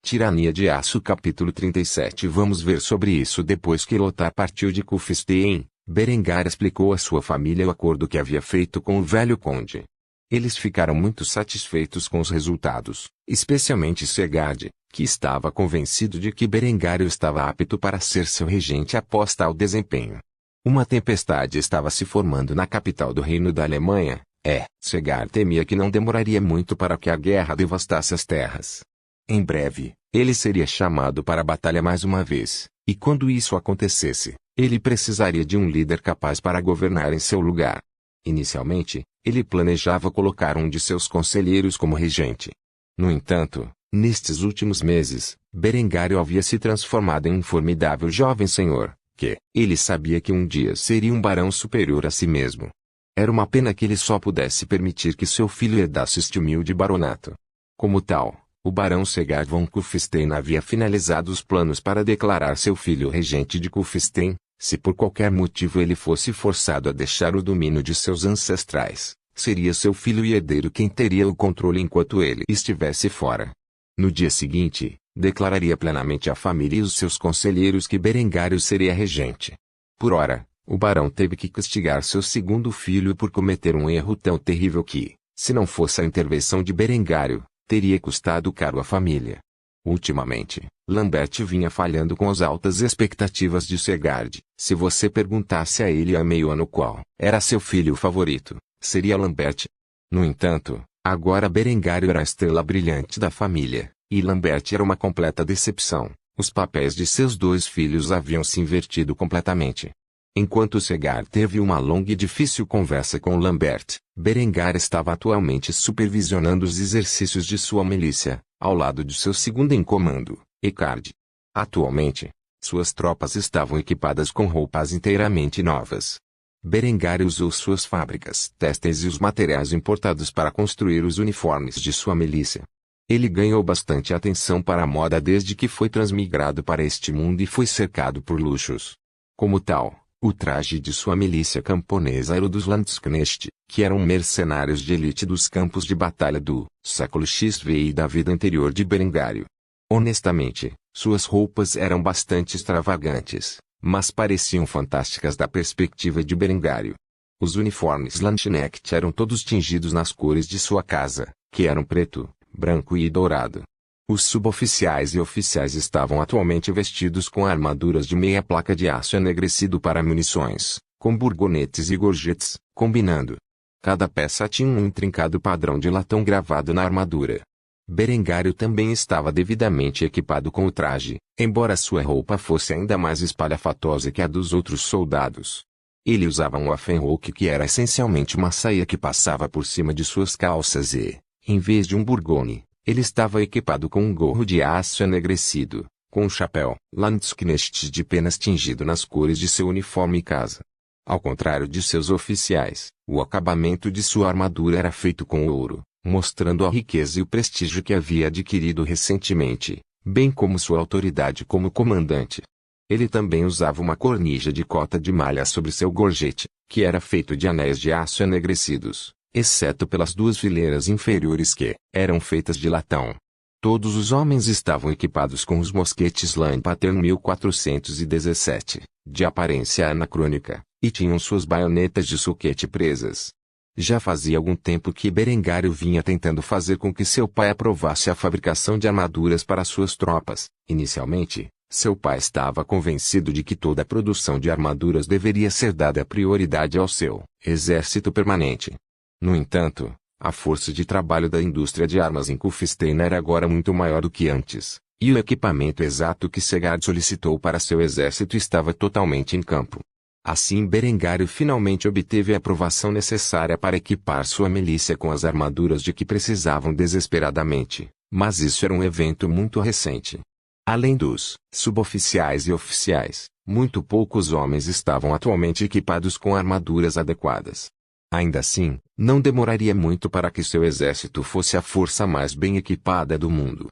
Tirania de Aço capítulo 37. Vamos ver sobre isso depois que Lothar partiu de Cúfistheim. Berengar explicou à sua família o acordo que havia feito com o velho conde. Eles ficaram muito satisfeitos com os resultados, especialmente Segard, que estava convencido de que Berengário estava apto para ser seu regente após tal desempenho. Uma tempestade estava se formando na capital do reino da Alemanha. Segard temia que não demoraria muito para que a guerra devastasse as terras. Em breve, ele seria chamado para a batalha mais uma vez, e quando isso acontecesse, ele precisaria de um líder capaz para governar em seu lugar. Inicialmente, ele planejava colocar um de seus conselheiros como regente. No entanto, nestes últimos meses, Berengário havia se transformado em um formidável jovem senhor, que, ele sabia que um dia seria um barão superior a si mesmo. Era uma pena que ele só pudesse permitir que seu filho herdasse este humilde baronato. Como tal, o barão Segard von Kufstein havia finalizado os planos para declarar seu filho regente de Kufstein. Se por qualquer motivo ele fosse forçado a deixar o domínio de seus ancestrais, seria seu filho e herdeiro quem teria o controle enquanto ele estivesse fora. No dia seguinte, declararia plenamente à família e os seus conselheiros que Berengário seria regente. Por ora, o barão teve que castigar seu segundo filho por cometer um erro tão terrível que, se não fosse a intervenção de Berengário, teria custado caro à família. Ultimamente, Lambert vinha falhando com as altas expectativas de Segard. Se você perguntasse a ele há meio ano qual era seu filho favorito, seria Lambert. No entanto, agora Berengário era a estrela brilhante da família, e Lambert era uma completa decepção. Os papéis de seus dois filhos haviam se invertido completamente. Enquanto Segard teve uma longa e difícil conversa com Lambert, Berengar estava atualmente supervisionando os exercícios de sua milícia, ao lado de seu segundo em comando, Eckhard. Atualmente, suas tropas estavam equipadas com roupas inteiramente novas. Berengar usou suas fábricas têxteis e os materiais importados para construir os uniformes de sua milícia. Ele ganhou bastante atenção para a moda desde que foi transmigrado para este mundo e foi cercado por luxos. Como tal, o traje de sua milícia camponesa era o dos Landsknecht, que eram mercenários de elite dos campos de batalha do século XVI e da vida anterior de Berengário. Honestamente, suas roupas eram bastante extravagantes, mas pareciam fantásticas da perspectiva de Berengário. Os uniformes Landsknecht eram todos tingidos nas cores de sua casa, que eram preto, branco e dourado. Os suboficiais e oficiais estavam atualmente vestidos com armaduras de meia placa de aço enegrecido para munições, com burgonetes e gorjetes, combinando. Cada peça tinha um intrincado padrão de latão gravado na armadura. Berengário também estava devidamente equipado com o traje, embora sua roupa fosse ainda mais espalhafatosa que a dos outros soldados. Ele usava um Waffenrock que era essencialmente uma saia que passava por cima de suas calças e, em vez de um burgone, ele estava equipado com um gorro de aço enegrecido, com um chapéu Landsknecht de penas tingido nas cores de seu uniforme e casa. Ao contrário de seus oficiais, o acabamento de sua armadura era feito com ouro, mostrando a riqueza e o prestígio que havia adquirido recentemente, bem como sua autoridade como comandante. Ele também usava uma cornija de cota de malha sobre seu gorjete, que era feito de anéis de aço enegrecidos, exceto pelas duas fileiras inferiores que eram feitas de latão. Todos os homens estavam equipados com os mosquetes Pattern 1417, de aparência anacrônica, e tinham suas baionetas de soquete presas. Já fazia algum tempo que Berengário vinha tentando fazer com que seu pai aprovasse a fabricação de armaduras para suas tropas. Inicialmente, seu pai estava convencido de que toda a produção de armaduras deveria ser dada prioridade ao seu exército permanente. No entanto, a força de trabalho da indústria de armas em Kufstein era agora muito maior do que antes, e o equipamento exato que Segard solicitou para seu exército estava totalmente em campo. Assim Berengário finalmente obteve a aprovação necessária para equipar sua milícia com as armaduras de que precisavam desesperadamente, mas isso era um evento muito recente. Além dos suboficiais e oficiais, muito poucos homens estavam atualmente equipados com armaduras adequadas. Ainda assim, não demoraria muito para que seu exército fosse a força mais bem equipada do mundo.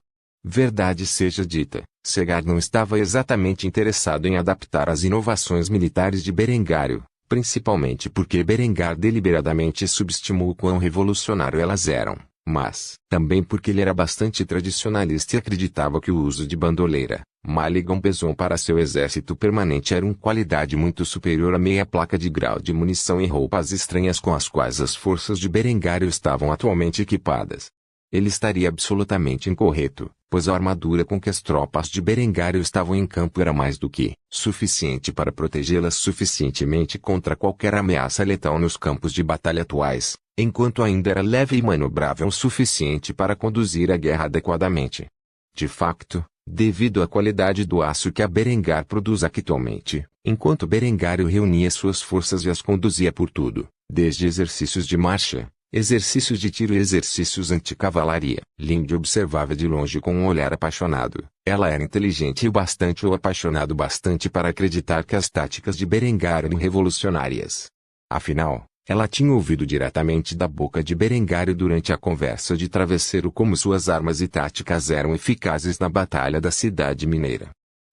Verdade seja dita, Segard não estava exatamente interessado em adaptar as inovações militares de Berengário, principalmente porque Berengar deliberadamente subestimou quão revolucionário elas eram. Mas, também porque ele era bastante tradicionalista e acreditava que o uso de bandoleira, Maligon Beson para seu exército permanente era uma qualidade muito superior a meia placa de grau de munição e roupas estranhas com as quais as forças de Berengário estavam atualmente equipadas. Ele estaria absolutamente incorreto, pois a armadura com que as tropas de Berengário estavam em campo era mais do que suficiente para protegê-las suficientemente contra qualquer ameaça letal nos campos de batalha atuais, enquanto ainda era leve e manobrável o suficiente para conduzir a guerra adequadamente. De facto, devido à qualidade do aço que a Berengar produz atualmente, enquanto Berengário reunia suas forças e as conduzia por tudo, desde exercícios de marcha, exercícios de tiro e exercícios anti-cavalaria, Linde observava de longe com um olhar apaixonado. Ela era inteligente o bastante ou apaixonado bastante para acreditar que as táticas de Berengar eram revolucionárias. Afinal, ela tinha ouvido diretamente da boca de Berengário durante a conversa de travesseiro como suas armas e táticas eram eficazes na batalha da cidade mineira.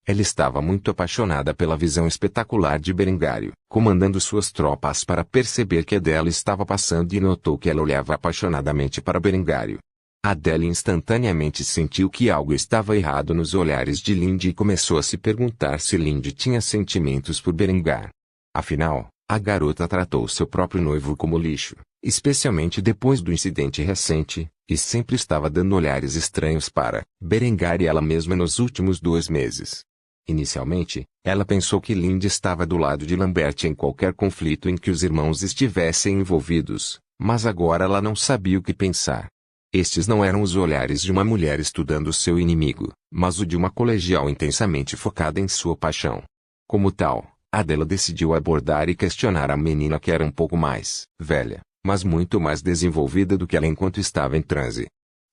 Ela estava muito apaixonada pela visão espetacular de Berengário, comandando suas tropas para perceber que Adele estava passando e notou que ela olhava apaixonadamente para Berengário. Adele instantaneamente sentiu que algo estava errado nos olhares de Linde e começou a se perguntar se Linde tinha sentimentos por Berengar. Afinal, a garota tratou seu próprio noivo como lixo, especialmente depois do incidente recente, e sempre estava dando olhares estranhos para Berengar e ela mesma nos últimos 2 meses. Inicialmente, ela pensou que Linde estava do lado de Lambert em qualquer conflito em que os irmãos estivessem envolvidos, mas agora ela não sabia o que pensar. Estes não eram os olhares de uma mulher estudando seu inimigo, mas o de uma colegial intensamente focada em sua paixão. Como tal, Adela decidiu abordar e questionar a menina que era um pouco mais velha, mas muito mais desenvolvida do que ela enquanto estava em transe.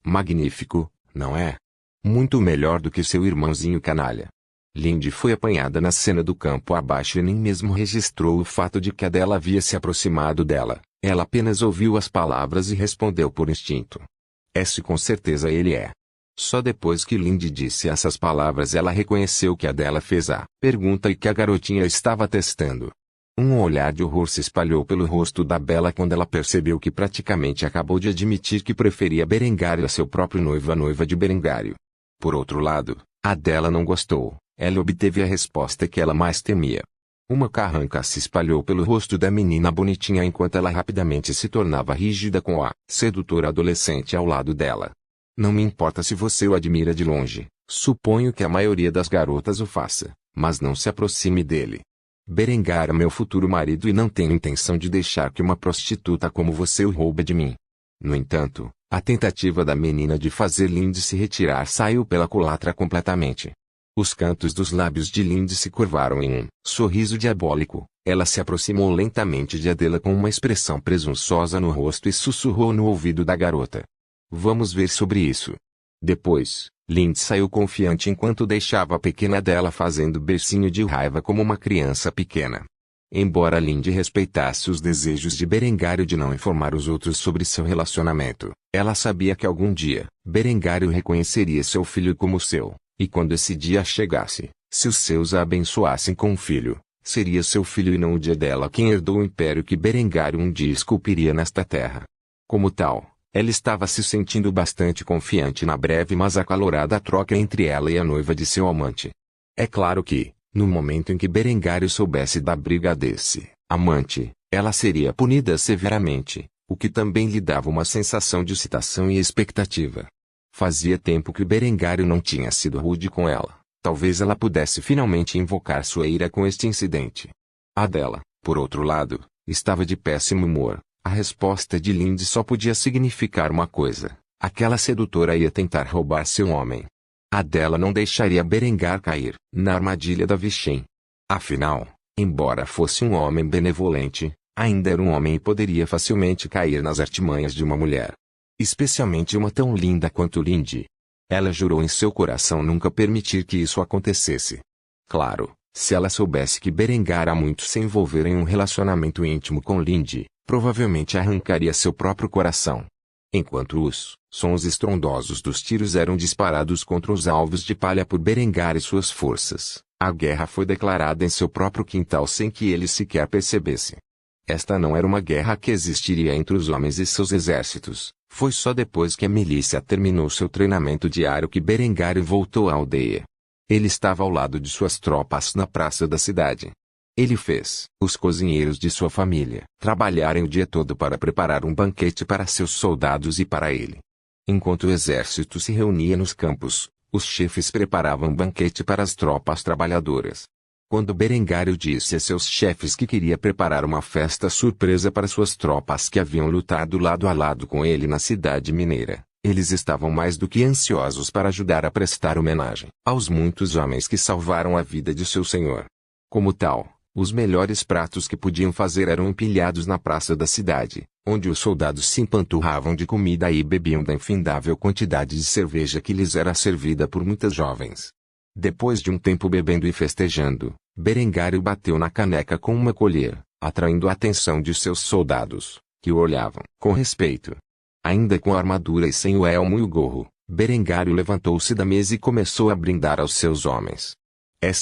Magnífico, não é? Muito melhor do que seu irmãozinho canalha. Linde foi apanhada na cena do campo abaixo e nem mesmo registrou o fato de que Adela havia se aproximado dela. Ela apenas ouviu as palavras e respondeu por instinto. Esse com certeza ele é. Só depois que Linde disse essas palavras ela reconheceu que Adela fez a pergunta e que a garotinha estava testando. Um olhar de horror se espalhou pelo rosto da Bela quando ela percebeu que praticamente acabou de admitir que preferia Berengário a seu próprio noivo a noiva de Berengário. Por outro lado, Adela não gostou. Ela obteve a resposta que ela mais temia. Uma carranca se espalhou pelo rosto da menina bonitinha enquanto ela rapidamente se tornava rígida com a sedutora adolescente ao lado dela. Não me importa se você o admira de longe, suponho que a maioria das garotas o faça, mas não se aproxime dele. Berengar é meu futuro marido e não tenho intenção de deixar que uma prostituta como você o roube de mim. No entanto, a tentativa da menina de fazer Linde se retirar saiu pela culatra completamente. Os cantos dos lábios de Linde se curvaram em um sorriso diabólico. Ela se aproximou lentamente de Adela com uma expressão presunçosa no rosto e sussurrou no ouvido da garota. Vamos ver sobre isso. Depois, Linde saiu confiante enquanto deixava a pequena Adela fazendo bercinho de raiva como uma criança pequena. Embora Linde respeitasse os desejos de Berengário de não informar os outros sobre seu relacionamento, ela sabia que algum dia, Berengário reconheceria seu filho como seu. E quando esse dia chegasse, se os seus a abençoassem com um filho, seria seu filho e não o de Adela quem herdou o império que Berengário um dia esculpiria nesta terra. Como tal, ela estava se sentindo bastante confiante na breve mas acalorada troca entre ela e a noiva de seu amante. É claro que, no momento em que Berengário soubesse da briga desse amante, ela seria punida severamente, o que também lhe dava uma sensação de excitação e expectativa. Fazia tempo que Berengário não tinha sido rude com ela. Talvez ela pudesse finalmente invocar sua ira com este incidente. Adela, por outro lado, estava de péssimo humor. A resposta de Linde só podia significar uma coisa. Aquela sedutora ia tentar roubar seu homem. Adela não deixaria Berengar cair na armadilha da Vichem. Afinal, embora fosse um homem benevolente, ainda era um homem e poderia facilmente cair nas artimanhas de uma mulher. Especialmente uma tão linda quanto Linde. Ela jurou em seu coração nunca permitir que isso acontecesse. Claro, se ela soubesse que Berengar há muito se envolver em um relacionamento íntimo com Linde, provavelmente arrancaria seu próprio coração. Enquanto os sons estrondosos dos tiros eram disparados contra os alvos de palha por Berengar e suas forças, a guerra foi declarada em seu próprio quintal sem que ele sequer percebesse. Esta não era uma guerra que existiria entre os homens e seus exércitos. Foi só depois que a milícia terminou seu treinamento diário que Berengário voltou à aldeia. Ele estava ao lado de suas tropas na praça da cidade. Ele fez os cozinheiros de sua família trabalharem o dia todo para preparar um banquete para seus soldados e para ele. Enquanto o exército se reunia nos campos, os chefes preparavam um banquete para as tropas trabalhadoras. Quando Berengário disse a seus chefes que queria preparar uma festa surpresa para suas tropas que haviam lutado lado a lado com ele na cidade mineira, eles estavam mais do que ansiosos para ajudar a prestar homenagem aos muitos homens que salvaram a vida de seu senhor. Como tal, os melhores pratos que podiam fazer eram empilhados na praça da cidade, onde os soldados se empanturravam de comida e bebiam da infindável quantidade de cerveja que lhes era servida por muitas jovens. Depois de um tempo bebendo e festejando, Berengário bateu na caneca com uma colher, atraindo a atenção de seus soldados, que o olhavam com respeito. Ainda com a armadura e sem o elmo e o gorro, Berengário levantou-se da mesa e começou a brindar aos seus homens.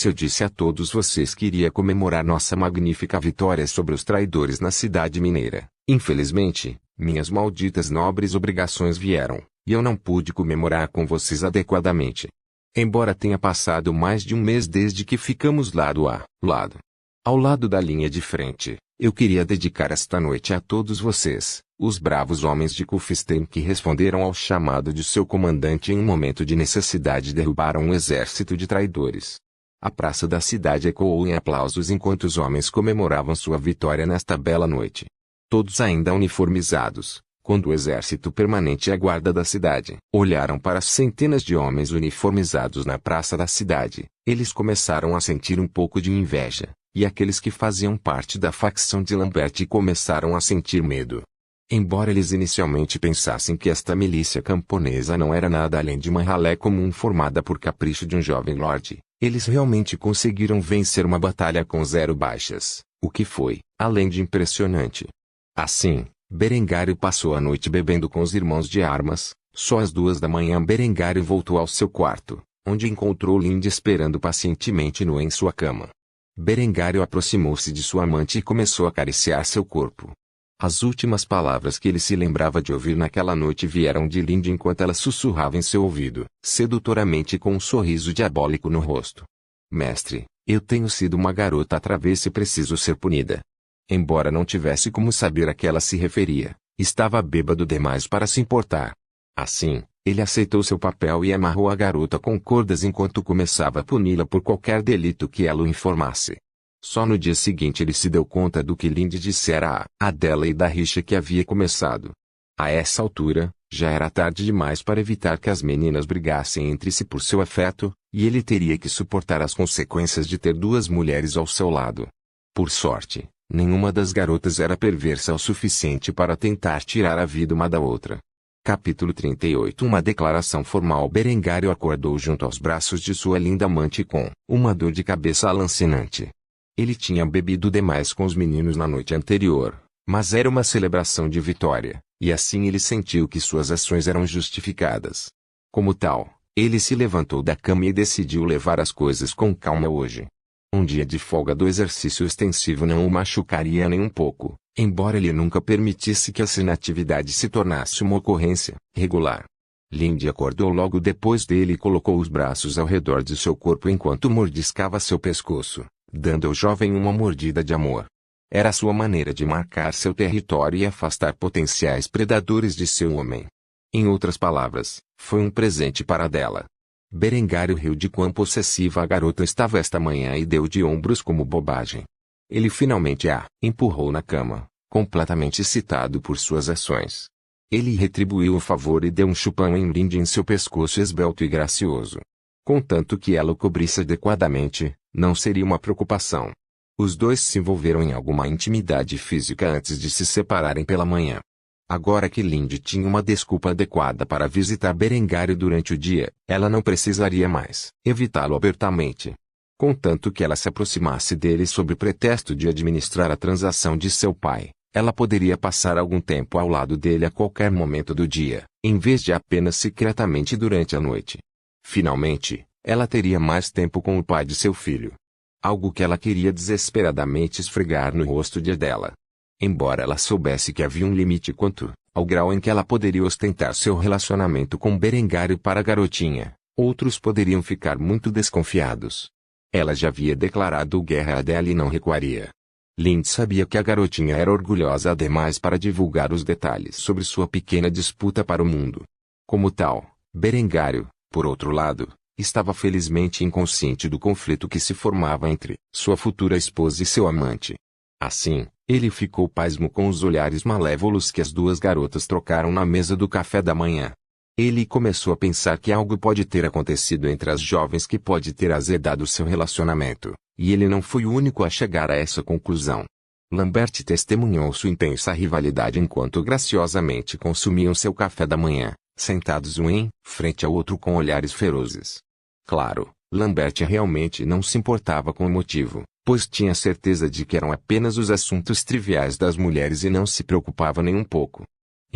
Eu disse a todos vocês que iria comemorar nossa magnífica vitória sobre os traidores na cidade mineira. Infelizmente, minhas malditas nobres obrigações vieram, e eu não pude comemorar com vocês adequadamente. Embora tenha passado mais de um mês desde que ficamos lado a lado, ao lado da linha de frente, eu queria dedicar esta noite a todos vocês, os bravos homens de Kufstein que responderam ao chamado de seu comandante em um momento de necessidade e derrubaram um exército de traidores. A praça da cidade ecoou em aplausos enquanto os homens comemoravam sua vitória nesta bela noite. Todos ainda uniformizados, quando o exército permanente e a guarda da cidade olharam para as centenas de homens uniformizados na praça da cidade, eles começaram a sentir um pouco de inveja, e aqueles que faziam parte da facção de Lambert começaram a sentir medo. Embora eles inicialmente pensassem que esta milícia camponesa não era nada além de uma ralé comum formada por capricho de um jovem lorde, eles realmente conseguiram vencer uma batalha com 0 baixas, o que foi, além de impressionante. Assim, Berengário passou a noite bebendo com os irmãos de armas. Só às 2 da manhã Berengário voltou ao seu quarto, onde encontrou Linde esperando pacientemente nu em sua cama. Berengário aproximou-se de sua amante e começou a acariciar seu corpo. As últimas palavras que ele se lembrava de ouvir naquela noite vieram de Linde enquanto ela sussurrava em seu ouvido, sedutoramente com um sorriso diabólico no rosto. Mestre, eu tenho sido uma garota travessa e preciso ser punida. Embora não tivesse como saber a que ela se referia, estava bêbado demais para se importar. Assim, ele aceitou seu papel e amarrou a garota com cordas enquanto começava a puni-la por qualquer delito que ela o informasse. Só no dia seguinte ele se deu conta do que Linde dissera a Adela e da rixa que havia começado. A essa altura, já era tarde demais para evitar que as meninas brigassem entre si por seu afeto, e ele teria que suportar as consequências de ter 2 mulheres ao seu lado. Por sorte, nenhuma das garotas era perversa o suficiente para tentar tirar a vida uma da outra. Capítulo 38. Uma declaração formal. Berengário acordou junto aos braços de sua linda amante com uma dor de cabeça alucinante. Ele tinha bebido demais com os meninos na noite anterior, mas era uma celebração de vitória, e assim ele sentiu que suas ações eram justificadas. Como tal, ele se levantou da cama e decidiu levar as coisas com calma hoje. Um dia de folga do exercício extensivo não o machucaria nem um pouco, embora ele nunca permitisse que essa inatividade se tornasse uma ocorrência regular. Linde acordou logo depois dele e colocou os braços ao redor de seu corpo enquanto mordiscava seu pescoço, dando ao jovem uma mordida de amor. Era sua maneira de marcar seu território e afastar potenciais predadores de seu homem. Em outras palavras, foi um presente para Adela. Berengário riu de quão possessiva a garota estava esta manhã e deu de ombros como bobagem. Ele finalmente a empurrou na cama, completamente excitado por suas ações. Ele retribuiu o favor e deu um chupão em Linde em seu pescoço esbelto e gracioso. Contanto que ela o cobrisse adequadamente, não seria uma preocupação. Os dois se envolveram em alguma intimidade física antes de se separarem pela manhã. Agora que Linde tinha uma desculpa adequada para visitar Berengário durante o dia, ela não precisaria mais evitá-lo abertamente. Contanto que ela se aproximasse dele sob pretexto de administrar a transação de seu pai, ela poderia passar algum tempo ao lado dele a qualquer momento do dia, em vez de apenas secretamente durante a noite. Finalmente, ela teria mais tempo com o pai de seu filho. Algo que ela queria desesperadamente esfregar no rosto de Adela. Embora ela soubesse que havia um limite quanto ao grau em que ela poderia ostentar seu relacionamento com Berengário para a garotinha. Outros poderiam ficar muito desconfiados. Ela já havia declarado guerra a Adele e não recuaria. Lindsay sabia que a garotinha era orgulhosa demais para divulgar os detalhes sobre sua pequena disputa para o mundo. Como tal, Berengário, por outro lado, estava felizmente inconsciente do conflito que se formava entre sua futura esposa e seu amante. Assim, ele ficou pasmo com os olhares malévolos que as duas garotas trocaram na mesa do café da manhã. Ele começou a pensar que algo pode ter acontecido entre as jovens que pode ter azedado seu relacionamento, e ele não foi o único a chegar a essa conclusão. Lambert testemunhou sua intensa rivalidade enquanto graciosamente consumiam seu café da manhã, sentados um em frente ao outro com olhares ferozes. Claro, Lambert realmente não se importava com o motivo, pois tinha certeza de que eram apenas os assuntos triviais das mulheres e não se preocupava nem um pouco.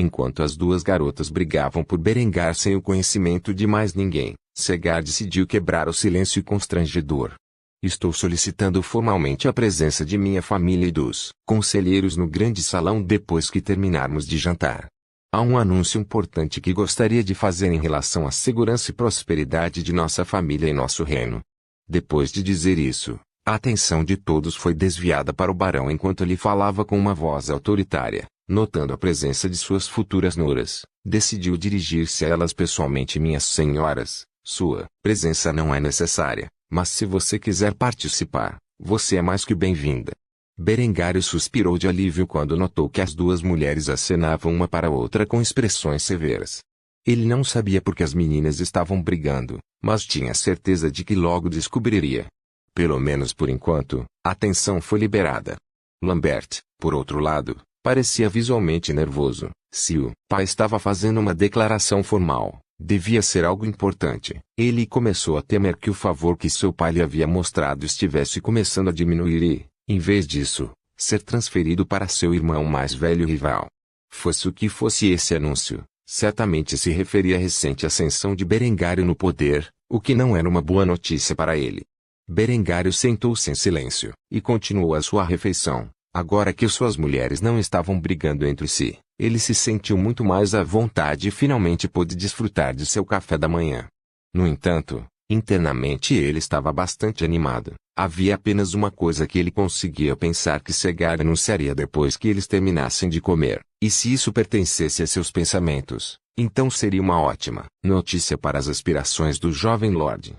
Enquanto as duas garotas brigavam por Berengar sem o conhecimento de mais ninguém, Segar decidiu quebrar o silêncio constrangedor. Estou solicitando formalmente a presença de minha família e dos conselheiros no grande salão depois que terminarmos de jantar. Há um anúncio importante que gostaria de fazer em relação à segurança e prosperidade de nossa família e nosso reino. Depois de dizer isso, a atenção de todos foi desviada para o barão enquanto ele falava com uma voz autoritária. Notando a presença de suas futuras noras, decidiu dirigir-se a elas pessoalmente. Minhas senhoras, sua presença não é necessária, mas se você quiser participar, você é mais que bem-vinda. Berengário suspirou de alívio quando notou que as duas mulheres acenavam uma para a outra com expressões severas. Ele não sabia por que as meninas estavam brigando, mas tinha certeza de que logo descobriria. Pelo menos por enquanto, a tensão foi liberada. Lambert, por outro lado, parecia visualmente nervoso. Se o pai estava fazendo uma declaração formal, devia ser algo importante. Ele começou a temer que o favor que seu pai lhe havia mostrado estivesse começando a diminuir e, em vez disso, ser transferido para seu irmão mais velho e rival. Fosse o que fosse esse anúncio, certamente se referia à recente ascensão de Berengário no poder, o que não era uma boa notícia para ele. Berengário sentou-se em silêncio, e continuou a sua refeição. Agora que suas mulheres não estavam brigando entre si, ele se sentiu muito mais à vontade e finalmente pôde desfrutar de seu café da manhã. No entanto, internamente ele estava bastante animado. Havia apenas uma coisa que ele conseguia pensar que Segar anunciaria depois que eles terminassem de comer, e se isso pertencesse a seus pensamentos, então seria uma ótima notícia para as aspirações do jovem Lorde.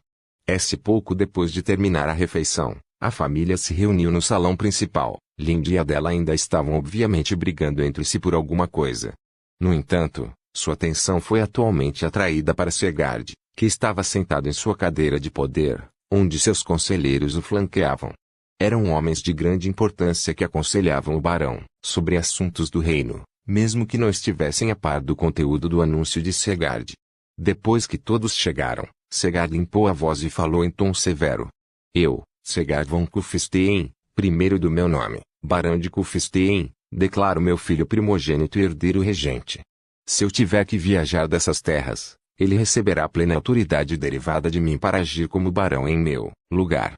Pouco depois de terminar a refeição, a família se reuniu no salão principal. Lindsay e Adele ainda estavam obviamente brigando entre si por alguma coisa. No entanto, sua atenção foi atualmente atraída para Segard, que estava sentado em sua cadeira de poder, onde seus conselheiros o flanqueavam. Eram homens de grande importância que aconselhavam o barão sobre assuntos do reino, mesmo que não estivessem a par do conteúdo do anúncio de Segard. Depois que todos chegaram, Segard limpou a voz e falou em tom severo. Eu, Segard von Kufstein, primeiro do meu nome, Barão de Kufstein, declaro meu filho primogênito e herdeiro regente. Se eu tiver que viajar dessas terras, ele receberá plena autoridade derivada de mim para agir como barão em meu lugar.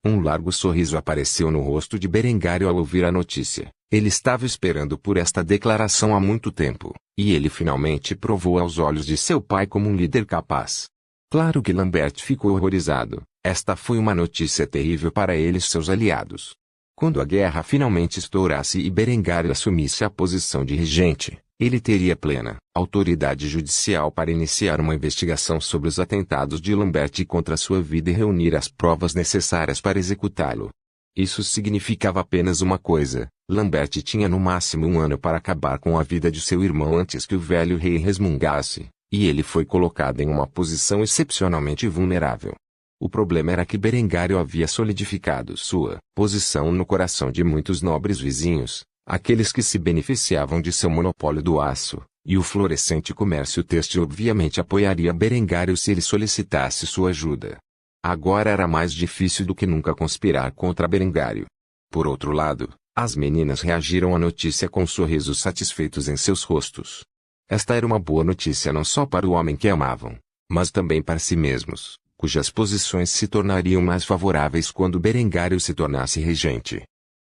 Um largo sorriso apareceu no rosto de Berengário ao ouvir a notícia. Ele estava esperando por esta declaração há muito tempo, e ele finalmente provou aos olhos de seu pai como um líder capaz. Claro que Lambert ficou horrorizado. Esta foi uma notícia terrível para ele e seus aliados. Quando a guerra finalmente estourasse e Berengário assumisse a posição de regente, ele teria plena autoridade judicial para iniciar uma investigação sobre os atentados de Lambert contra sua vida e reunir as provas necessárias para executá-lo. Isso significava apenas uma coisa: Lambert tinha no máximo 1 ano para acabar com a vida de seu irmão antes que o velho rei resmungasse, e ele foi colocado em uma posição excepcionalmente vulnerável. O problema era que Berengário havia solidificado sua posição no coração de muitos nobres vizinhos, aqueles que se beneficiavam de seu monopólio do aço, e o florescente comércio têxtil obviamente apoiaria Berengário se ele solicitasse sua ajuda. Agora era mais difícil do que nunca conspirar contra Berengário. Por outro lado, as meninas reagiram à notícia com sorrisos satisfeitos em seus rostos. Esta era uma boa notícia não só para o homem que amavam, mas também para si mesmos, cujas posições se tornariam mais favoráveis quando Berengário se tornasse regente.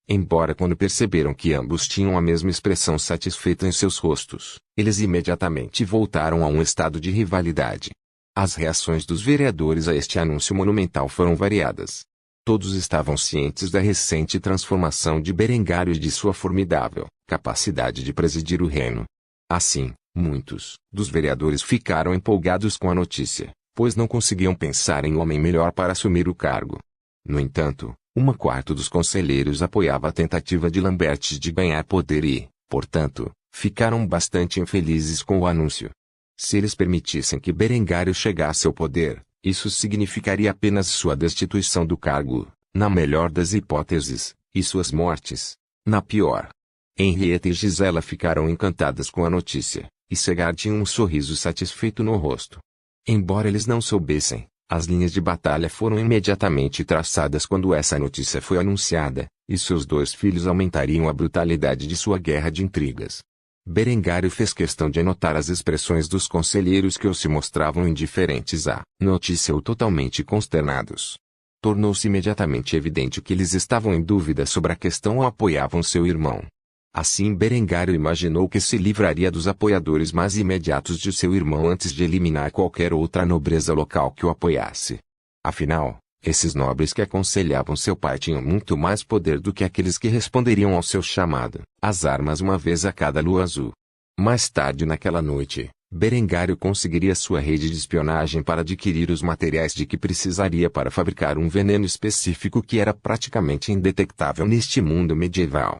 Embora quando perceberam que ambos tinham a mesma expressão satisfeita em seus rostos, eles imediatamente voltaram a um estado de rivalidade. As reações dos vereadores a este anúncio monumental foram variadas. Todos estavam cientes da recente transformação de Berengário e de sua formidável capacidade de presidir o reino. Assim, muitos dos vereadores ficaram empolgados com a notícia, pois não conseguiam pensar em homem melhor para assumir o cargo. No entanto, uma quarta dos conselheiros apoiava a tentativa de Lambert de ganhar poder e, portanto, ficaram bastante infelizes com o anúncio. Se eles permitissem que Berengário chegasse ao poder, isso significaria apenas sua destituição do cargo, na melhor das hipóteses, e suas mortes, na pior. Henrietta e Gisela ficaram encantadas com a notícia, e Segard tinha um sorriso satisfeito no rosto. Embora eles não soubessem, as linhas de batalha foram imediatamente traçadas quando essa notícia foi anunciada, e seus dois filhos aumentariam a brutalidade de sua guerra de intrigas. Berengário fez questão de anotar as expressões dos conselheiros que ou se mostravam indiferentes à notícia ou totalmente consternados. Tornou-se imediatamente evidente que eles estavam em dúvida sobre a questão ou apoiavam seu irmão. Assim Berengário imaginou que se livraria dos apoiadores mais imediatos de seu irmão antes de eliminar qualquer outra nobreza local que o apoiasse. Afinal, esses nobres que aconselhavam seu pai tinham muito mais poder do que aqueles que responderiam ao seu chamado, as armas uma vez a cada lua azul. Mais tarde naquela noite, Berengário conseguiria sua rede de espionagem para adquirir os materiais de que precisaria para fabricar um veneno específico que era praticamente indetectável neste mundo medieval.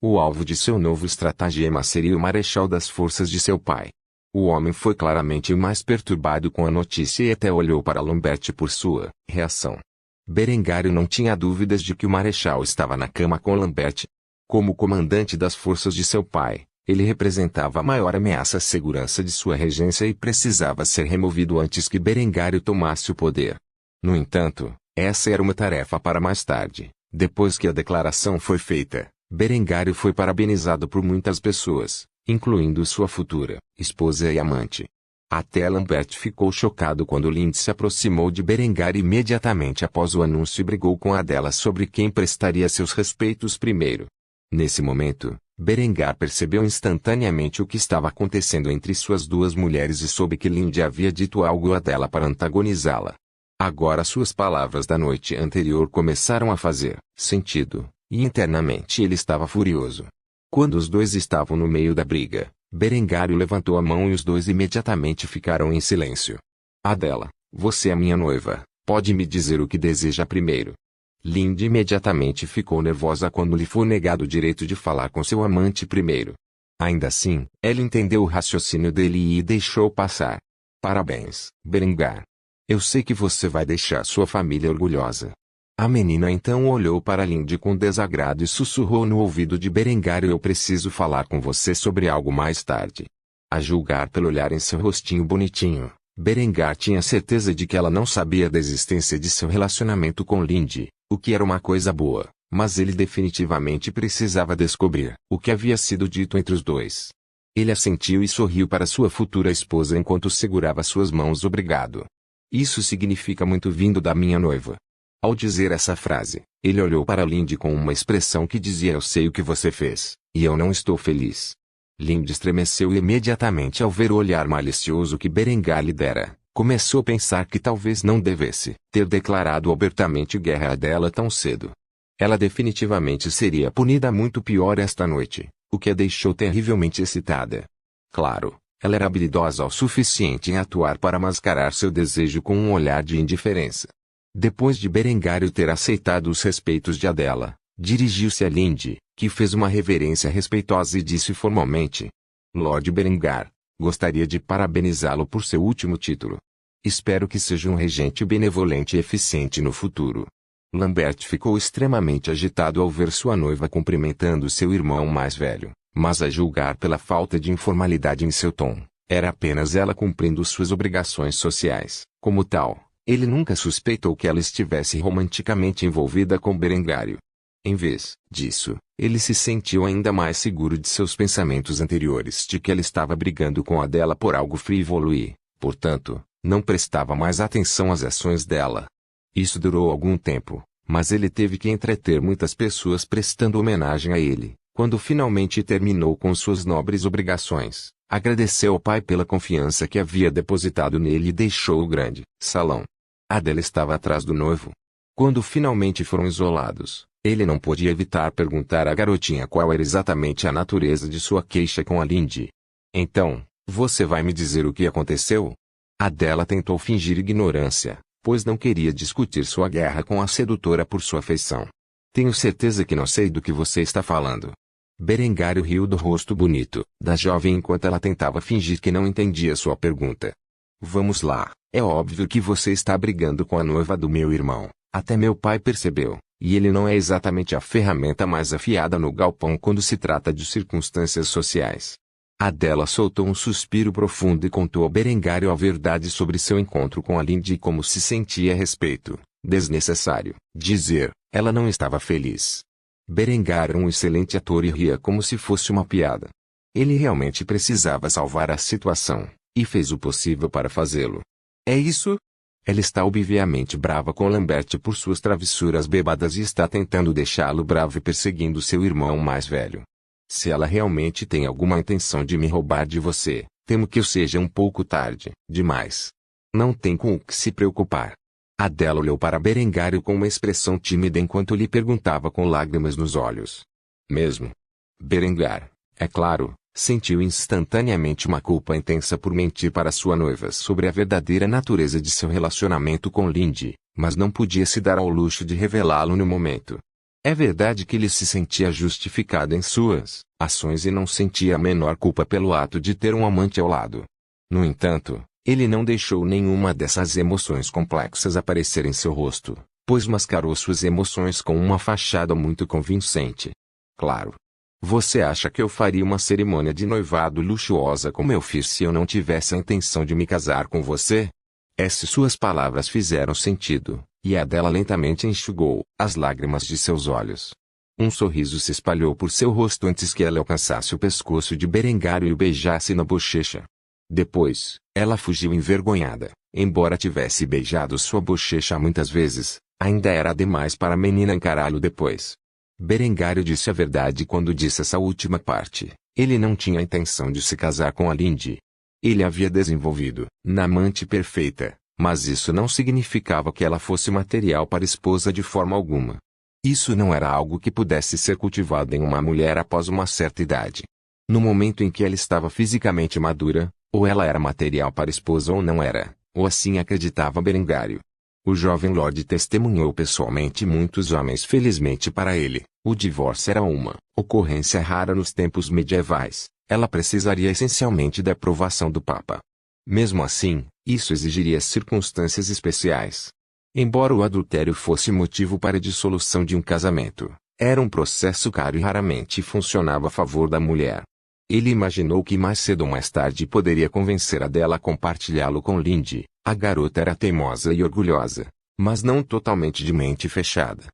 O alvo de seu novo estratagema seria o marechal das forças de seu pai. O homem foi claramente o mais perturbado com a notícia e até olhou para Lambert por sua reação. Berengário não tinha dúvidas de que o marechal estava na cama com Lambert. Como comandante das forças de seu pai, ele representava a maior ameaça à segurança de sua regência e precisava ser removido antes que Berengário tomasse o poder. No entanto, essa era uma tarefa para mais tarde. Depois que a declaração foi feita, Berengário foi parabenizado por muitas pessoas, incluindo sua futura esposa e amante. Até Lambert ficou chocado quando Linde se aproximou de Berengário imediatamente após o anúncio e brigou com Adela sobre quem prestaria seus respeitos primeiro. Nesse momento, Berengar percebeu instantaneamente o que estava acontecendo entre suas duas mulheres e soube que Linde havia dito algo a Adela para antagonizá-la. Agora suas palavras da noite anterior começaram a fazer sentido, e internamente ele estava furioso. Quando os dois estavam no meio da briga, Berengário levantou a mão e os dois imediatamente ficaram em silêncio. Adela, você é minha noiva, pode me dizer o que deseja primeiro. Linde imediatamente ficou nervosa quando lhe foi negado o direito de falar com seu amante primeiro. Ainda assim, ela entendeu o raciocínio dele e deixou passar. Parabéns, Berengar. Eu sei que você vai deixar sua família orgulhosa. A menina então olhou para Linde com desagrado e sussurrou no ouvido de Berengário: eu preciso falar com você sobre algo mais tarde. A julgar pelo olhar em seu rostinho bonitinho, Berengar tinha certeza de que ela não sabia da existência de seu relacionamento com Linde, o que era uma coisa boa, mas ele definitivamente precisava descobrir o que havia sido dito entre os dois. Ele assentiu e sorriu para sua futura esposa enquanto segurava suas mãos. Obrigado. Isso significa muito vindo da minha noiva. Ao dizer essa frase, ele olhou para Linde com uma expressão que dizia: eu sei o que você fez, e eu não estou feliz. Linde estremeceu imediatamente ao ver o olhar malicioso que Berengar lhe dera. Começou a pensar que talvez não devesse ter declarado abertamente guerra a Adela tão cedo. Ela definitivamente seria punida muito pior esta noite, o que a deixou terrivelmente excitada. Claro, ela era habilidosa o suficiente em atuar para mascarar seu desejo com um olhar de indiferença. Depois de Berengário ter aceitado os respeitos de Adela, dirigiu-se a Linde, que fez uma reverência respeitosa e disse formalmente: Lord Berengar, gostaria de parabenizá-lo por seu último título. Espero que seja um regente benevolente e eficiente no futuro. Lambert ficou extremamente agitado ao ver sua noiva cumprimentando seu irmão mais velho, mas a julgar pela falta de informalidade em seu tom, era apenas ela cumprindo suas obrigações sociais. Como tal, ele nunca suspeitou que ela estivesse romanticamente envolvida com Berengário. Em vez disso, ele se sentiu ainda mais seguro de seus pensamentos anteriores de que ela estava brigando com Adela por algo frívolo e, portanto, não prestava mais atenção às ações dela. Isso durou algum tempo, Mas ele teve que entreter muitas pessoas prestando homenagem a ele. Quando finalmente terminou com suas nobres obrigações, agradeceu ao pai pela confiança que havia depositado nele e deixou o grande salão. Adela estava atrás do noivo. Quando finalmente foram isolados, ele não podia evitar perguntar à garotinha qual era exatamente a natureza de sua queixa com a Lindy. Então, você vai me dizer o que aconteceu? Adela tentou fingir ignorância, pois não queria discutir sua guerra com a sedutora por sua afeição. Tenho certeza que não sei do que você está falando. Berengário riu do rosto bonito da jovem enquanto ela tentava fingir que não entendia sua pergunta. Vamos lá, é óbvio que você está brigando com a noiva do meu irmão. Até meu pai percebeu, e ele não é exatamente a ferramenta mais afiada no galpão quando se trata de circunstâncias sociais. Adela soltou um suspiro profundo e contou a Berengário a verdade sobre seu encontro com a Lindy e como se sentia a respeito. Desnecessário dizer, ela não estava feliz. Berengário era um excelente ator e ria como se fosse uma piada. Ele realmente precisava salvar a situação, e fez o possível para fazê-lo. É isso? Ela está obviamente brava com Lambert por suas travessuras bebadas e está tentando deixá-lo bravo e perseguindo seu irmão mais velho. Se ela realmente tem alguma intenção de me roubar de você, temo que eu seja um pouco tarde demais. Não tem com o que se preocupar. Adela olhou para Berengário com uma expressão tímida enquanto lhe perguntava com lágrimas nos olhos. Mesmo? Berengar, é claro, sentiu instantaneamente uma culpa intensa por mentir para sua noiva sobre a verdadeira natureza de seu relacionamento com Lindy, mas não podia se dar ao luxo de revelá-lo no momento. É verdade que ele se sentia justificado em suas ações e não sentia a menor culpa pelo ato de ter um amante ao lado. No entanto, ele não deixou nenhuma dessas emoções complexas aparecer em seu rosto, pois mascarou suas emoções com uma fachada muito convincente. Claro. Você acha que eu faria uma cerimônia de noivado luxuosa como eu fiz se eu não tivesse a intenção de me casar com você? Essas suas palavras fizeram sentido, e Adela lentamente enxugou as lágrimas de seus olhos. Um sorriso se espalhou por seu rosto antes que ela alcançasse o pescoço de Berengário e o beijasse na bochecha. Depois, ela fugiu envergonhada. Embora tivesse beijado sua bochecha muitas vezes, ainda era demais para a menina encará-lo depois. Berengário disse a verdade quando disse essa última parte. Ele não tinha a intenção de se casar com a Lindy. Ele havia desenvolvido na amante perfeita, mas isso não significava que ela fosse material para esposa de forma alguma. Isso não era algo que pudesse ser cultivado em uma mulher após uma certa idade. No momento em que ela estava fisicamente madura, ou ela era material para esposa ou não era, ou assim acreditava Berengário. O jovem Lorde testemunhou pessoalmente muitos homens. Felizmente para ele, o divórcio era uma ocorrência rara nos tempos medievais. Ela precisaria essencialmente da aprovação do Papa. Mesmo assim, isso exigiria circunstâncias especiais. Embora o adultério fosse motivo para a dissolução de um casamento, era um processo caro e raramente funcionava a favor da mulher. Ele imaginou que mais cedo ou mais tarde poderia convencer Adela a compartilhá-lo com Lindy. A garota era teimosa e orgulhosa, mas não totalmente de mente fechada.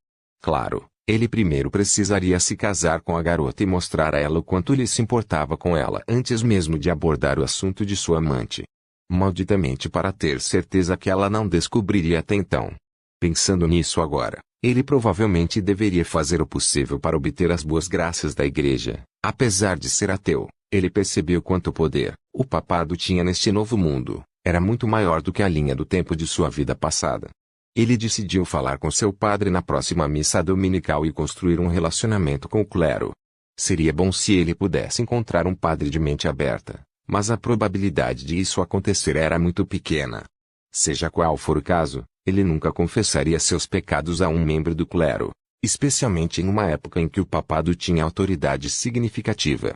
Claro, ele primeiro precisaria se casar com a garota e mostrar a ela o quanto ele se importava com ela antes mesmo de abordar o assunto de sua amante. Malditamente para ter certeza que ela não descobriria até então. Pensando nisso agora, ele provavelmente deveria fazer o possível para obter as boas graças da igreja. Apesar de ser ateu, ele percebeu quanto poder o papado tinha neste novo mundo. Era muito maior do que a linha do tempo de sua vida passada. Ele decidiu falar com seu padre na próxima missa dominical e construir um relacionamento com o clero. Seria bom se ele pudesse encontrar um padre de mente aberta, mas a probabilidade de isso acontecer era muito pequena. Seja qual for o caso, ele nunca confessaria seus pecados a um membro do clero, especialmente em uma época em que o papado tinha autoridade significativa.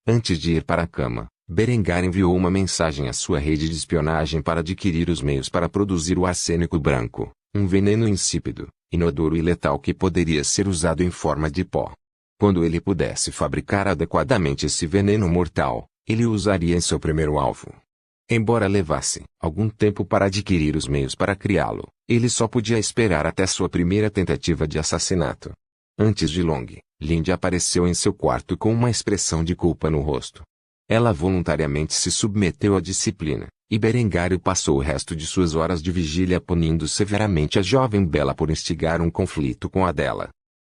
Antes de ir para a cama, Berengar enviou uma mensagem à sua rede de espionagem para adquirir os meios para produzir o arsênico branco, um veneno insípido, inodoro e letal que poderia ser usado em forma de pó. Quando ele pudesse fabricar adequadamente esse veneno mortal, ele o usaria em seu primeiro alvo. Embora levasse algum tempo para adquirir os meios para criá-lo, ele só podia esperar até sua primeira tentativa de assassinato. Antes de Long, Lindy apareceu em seu quarto com uma expressão de culpa no rosto. Ela voluntariamente se submeteu à disciplina, E Berengário passou o resto de suas horas de vigília punindo severamente a jovem Bela por instigar um conflito com a dela.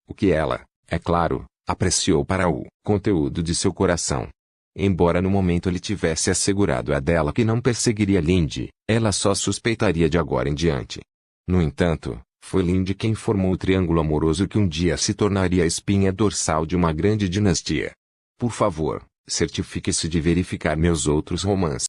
O que ela, é claro, apreciou para o conteúdo de seu coração. Embora no momento ele tivesse assegurado a dela que não perseguiria Lindy, ela só suspeitaria de agora em diante. No entanto, foi Lindy quem formou o triângulo amoroso que um dia se tornaria a espinha dorsal de uma grande dinastia. Por favor, certifique-se de verificar meus outros romances.